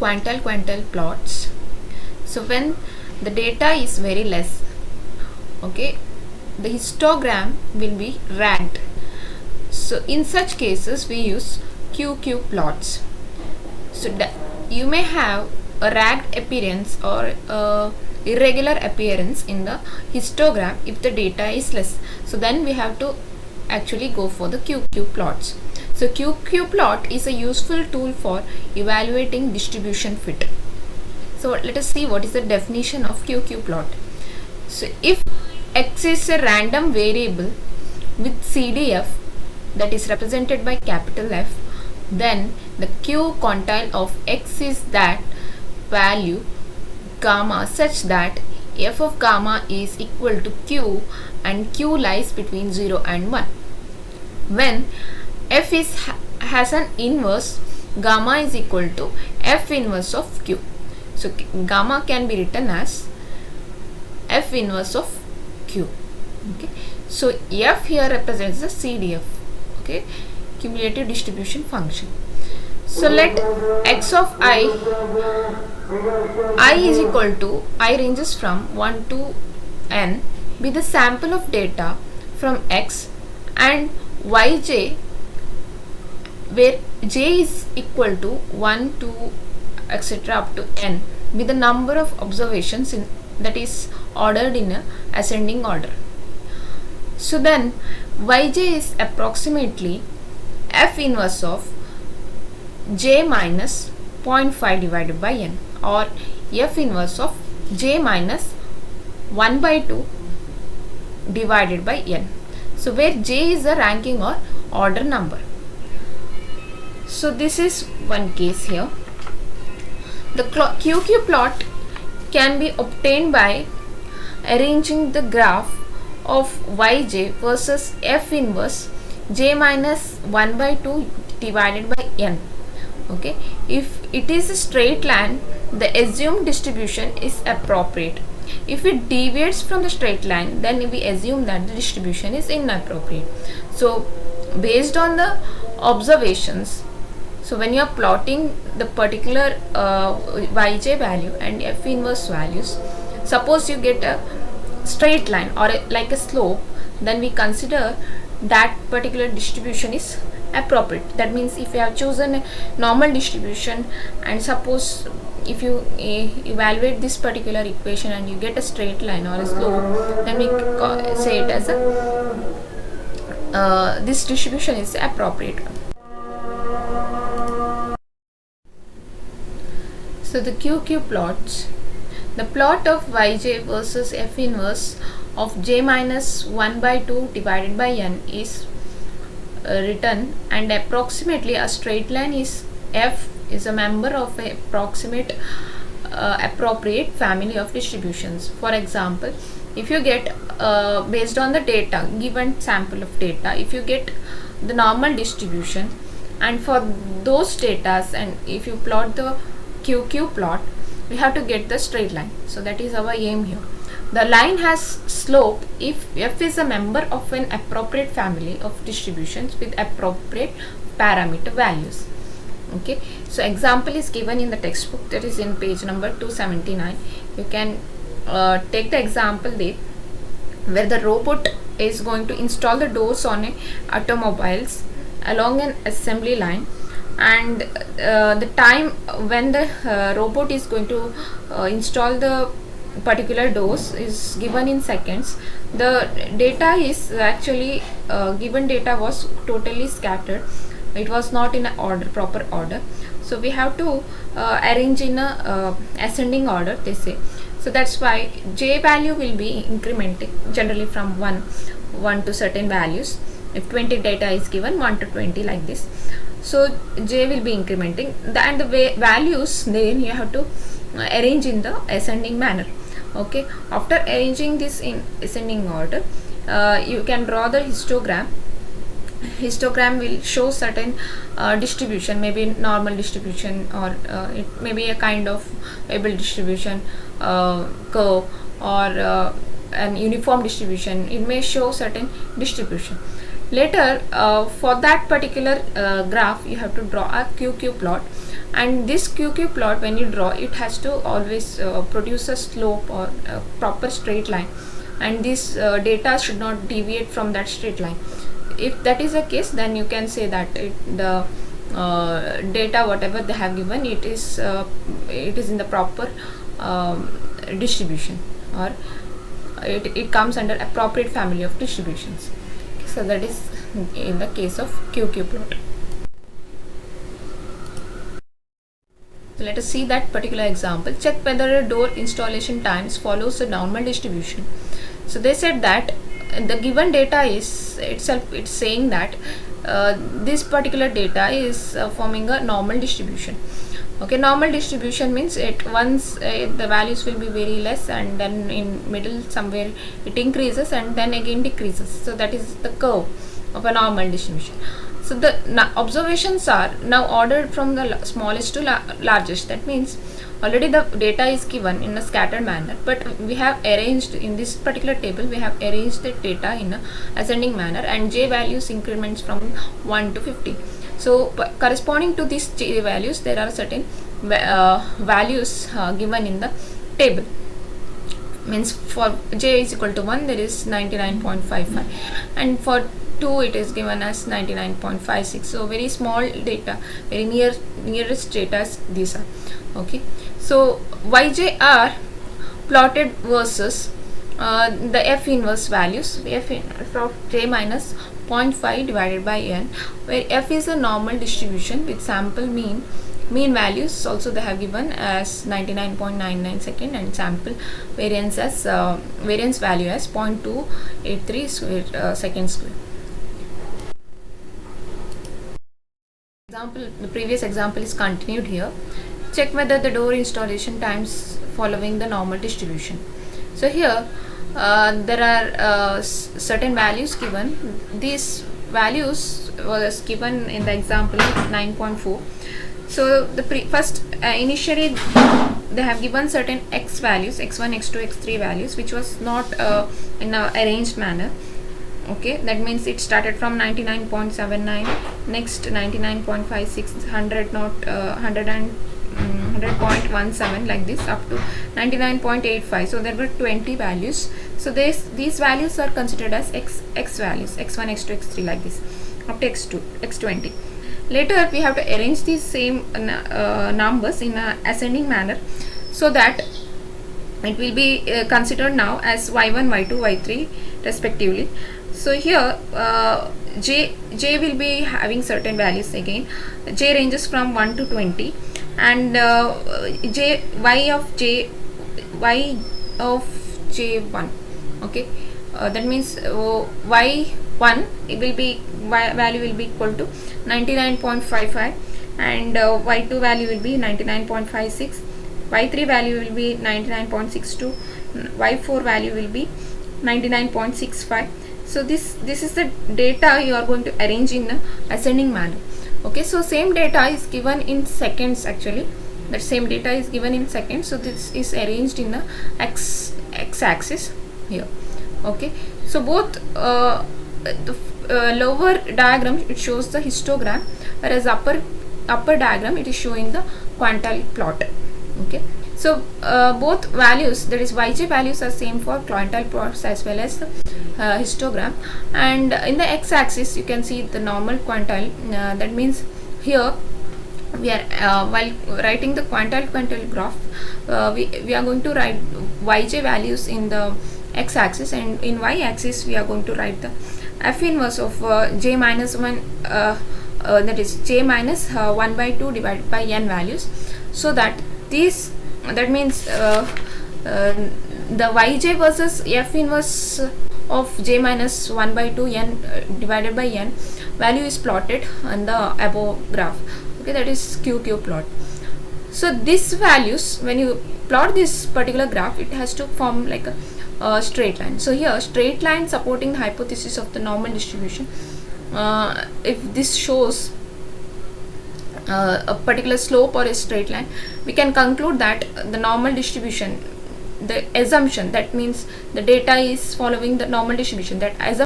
quantile plots. So when the data is very less, okay, the histogram will be ragged. So in such cases we use QQ plots. So you may have a ragged appearance or irregular appearance in the histogram if the data is less. So then we have to actually go for the QQ plots. So QQ plot is a useful tool for evaluating distribution fit. So let us see what is the definition of QQ plot. So if X is a random variable with CDF that is represented by capital F, then the Q quantile of X is that value gamma such that f of gamma is equal to Q and Q lies between 0 and 1. When f has an inverse, gamma is equal to f inverse of Q. So gamma can be written as f inverse of Q. Okay. So f here represents the CDF, okay, cumulative distribution function. So let x of I is equal to, I ranges from 1 to n, be the sample of data from X, and yj where j is equal to 1 to etc. up to n be the number of observations that is ordered in a ascending order. So then yj is approximately f inverse of j minus 0.5 divided by n, or f inverse of j minus 1 by 2 divided by n. So where j is the ranking or order number. So this is one case here. The QQ plot can be obtained by arranging the graph of yj versus f inverse j minus 1 by 2 divided by n. Okay, if it is a straight line, the assumed distribution is appropriate. If it deviates from the straight line, then we assume that the distribution is inappropriate. So based on the observations, so when you are plotting the particular yj value and f inverse values, suppose you get a straight line or like a slope, then we consider that particular distribution is appropriate. That means if you have chosen a normal distribution, and suppose if you evaluate this particular equation and you get a straight line or a slope, then we say it as a this distribution is appropriate. So the QQ plots, the plot of yj versus f inverse of j minus 1 by 2 divided by n is written, and approximately a straight line is f is a member of a approximate appropriate family of distributions. For example, if you get based on the data, given sample of data, if you get the normal distribution, and for those data, and if you plot the QQ plot, we have to get the straight line. So that is our aim here. The line has slope if f is a member of an appropriate family of distributions with appropriate parameter values. Okay, so example is given in the textbook, that is in page number 279. You can take the example there, where the robot is going to install the doors on a automobiles along an assembly line, and the time when the robot is going to install the particular doors is given in seconds. The data is actually given data was totally scattered. It was not in a proper order. So we have to arrange in a ascending order, they say. So that's why j value will be incrementing generally from 1 to certain values. If 20 data is given, 1 to 20 like this. So j will be incrementing, and the values then you have to arrange in the ascending manner. Okay, after arranging this in ascending order, you can draw the histogram. Histogram will show certain distribution, maybe normal distribution, or it may be a kind of able distribution curve, or an uniform distribution. It may show certain distribution. Later, for that particular graph, you have to draw a QQ plot, and this QQ plot, when you draw, it has to always produce a slope or a proper straight line, and this data should not deviate from that straight line. If that is the case, then you can say that the data whatever they have given, it is in the proper distribution, or it comes under appropriate family of distributions. So that is in the case of QQ plot. So let us see that particular example. Check whether a door installation times follows the normal distribution. So they said that the given data is itself, it's saying that this particular data is forming a normal distribution. Okay, normal distribution means it once the values will be very less, and then in middle somewhere it increases and then again decreases. So that is the curve of a normal distribution. So the observations are now ordered from the smallest to largest. That means already the data is given in a scattered manner, but we have arranged in this particular table, we have arranged the data in a ascending manner, and j values increments from 1 to 50. So corresponding to these j values, there are certain values given in the table. Means for j is equal to 1, there is 99.55, and for 2 it is given as 99.56. So very small data, very nearest data these are. Okay, so yj are plotted versus the f inverse values, f inverse of j minus 0.5 divided by n, where f is a normal distribution with sample mean values also they have given as 99.99 second, and sample variance as variance value as 0.283 square second square. Example, the previous example is continued here. Check whether the door installation times following the normal distribution. So here there are certain values given. These values was given in the example of 9.4. So the first initially they have given certain x values, x1, x2, x3 values, which was not in a arranged manner. Okay, that means it started from 99.79, next 99.56, 100 not 100.17, like this up to 99.85. so there were 20 values. So these values are considered as x values, x1, x2, x3, like this up to x2, x20. Later we have to arrange these same numbers in a ascending manner, so that it will be considered now as y1, y2, y3 respectively. So here j will be having certain values again. J ranges from 1 to 20, and y of j1. Okay, that means y1 it will be value will be equal to 99.55, and y2 value will be 99.56, y3 value will be 99.62, y4 value will be 99.65. So this is the data you are going to arrange in a ascending manner. Okay, so same data is given in seconds. Actually that same data is given in seconds, so this is arranged in the x axis here. Okay, so both the lower diagram it shows the histogram, whereas upper diagram it is showing the quantile plot. Okay, so both values, that is yj values, are same for quantile plots as well as the histogram. And in the x axis you can see the normal quantile. That means here we are while writing the quantile graph, we are going to write yj values in the x axis, and in y axis we are going to write the f inverse of j minus 1, that is j minus 1 by 2 divided by n values. So that these, that means the yj versus f inverse of j minus 1 by 2 n divided by n value is plotted on the above graph. Okay, that is QQ plot. So these values, when you plot this particular graph, it has to form like a straight line. So here straight line supporting the hypothesis of the normal distribution. If this shows a particular slope or a straight line, we can conclude that the normal distribution, the assumption, that means the data is following the normal distribution, that assumption